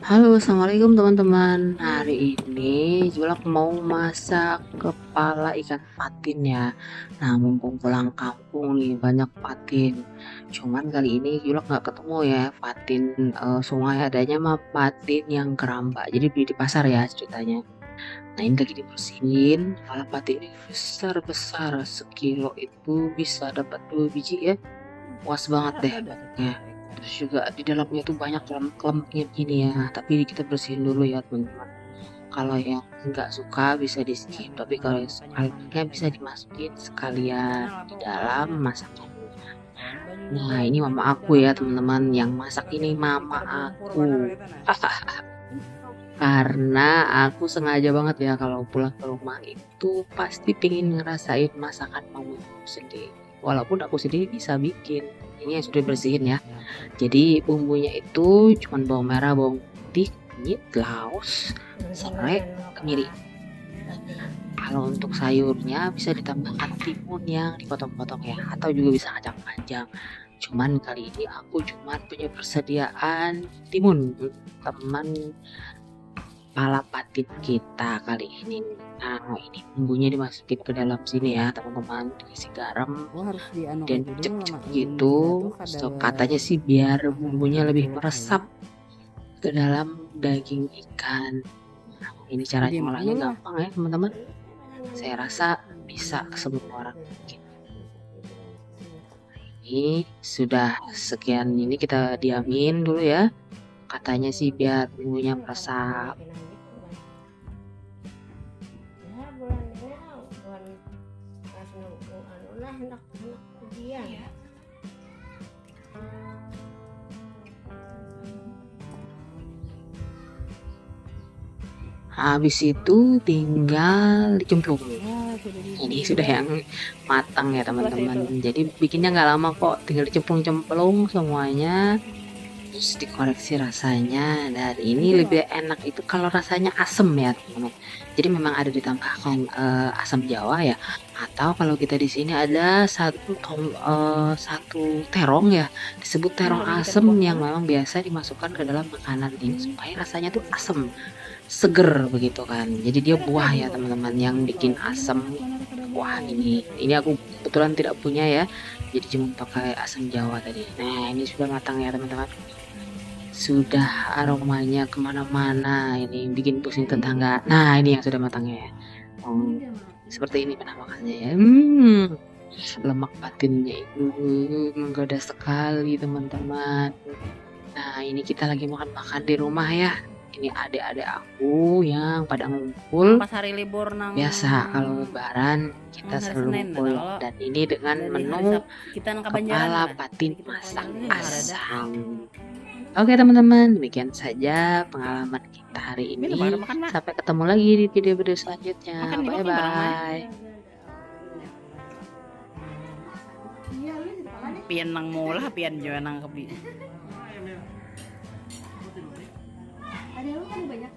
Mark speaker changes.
Speaker 1: Halo, assalamualaikum teman-teman. Hari ini Julak mau masak kepala ikan patin ya. Nah, mumpung pulang kampung nih banyak patin. Cuman kali ini Julak nggak ketemu ya patin sungai, adanya mah patin yang keramba. Jadi beli di pasar ya ceritanya. Nah, ini lagi dibersihin. Kepala patin ini besar-besar, sekilo itu bisa dapat 2 biji ya. Puas banget deh bentuknya. Terus juga di dalamnya tuh banyak lemak-lemaknya gini ya. Tapi kita bersihin dulu ya teman-teman. Kalau yang nggak suka bisa di skip, tapi kalau yang suka lemaknya bisa dimasukin sekalian di dalam masakan. Nah, ini mama aku ya teman-teman, yang masak ini mama aku. Karena aku sengaja banget ya kalau pulang ke rumah itu pasti pengen ngerasain masakan mama aku sendiri. Walaupun aku sendiri bisa bikin. Ini yang sudah bersihin ya. Jadi bumbunya itu cuman bawang merah, bawang putih, kunyit, laos, serai, kemiri. Kalau untuk sayurnya bisa ditambahkan timun yang dipotong-potong ya, atau juga bisa kacang panjang. Cuman kali ini aku cuman punya persediaan timun, teman kepala patin kita kali ini. Nah, ini bumbunya dimasukin ke dalam sini ya, teman-teman. Dikasih garam dan cek-cek gitu. So, katanya sih biar bumbunya lebih meresap ke dalam daging ikan. Nah, ini cara ngolahnya gampang ya, teman-teman. Saya rasa bisa ke semua orang. Ini sudah sekian, ini kita diamin dulu ya. Katanya sih biar bumbunya meresap. Habis itu tinggal dicemplung. Ini sudah yang matang ya teman-teman. Jadi bikinnya nggak lama kok, tinggal dicemplung-cemplung semuanya. Terus dikoreksi rasanya, dan ini lebih enak itu kalau rasanya asem ya teman-teman. Jadi memang ada ditambahkan asam jawa ya, atau kalau kita di sini ada satu terong ya, disebut terong asem yang memang biasa dimasukkan ke dalam makanan ini supaya rasanya tuh asem, seger begitu kan. Jadi dia buah ya teman-teman yang bikin asem. Wah, ini aku kebetulan tidak punya ya, jadi cuma pakai asam jawa tadi. Nah, ini sudah matang ya teman-teman. Sudah aromanya kemana-mana, ini bikin pusing tetangga. Nah, ini yang sudah matangnya ya. Seperti ini penampakannya ya. Lemak patinnya itu menggoda sekali teman-teman. Nah, ini kita lagi makan-makan di rumah ya. Ini adik-adik aku yang pada ngumpul.
Speaker 2: Pas hari libur nang
Speaker 1: Biasa kalau lebaran kita selalu ngumpul, dan ini dengan menu kepala patin masak asam. Oke teman-teman, demikian saja pengalaman kita hari ini. Sampai ketemu lagi di video-video selanjutnya. Bye-bye.
Speaker 2: Pian nang mula, pian juga nang kebi.
Speaker 3: Ada lu kan banyak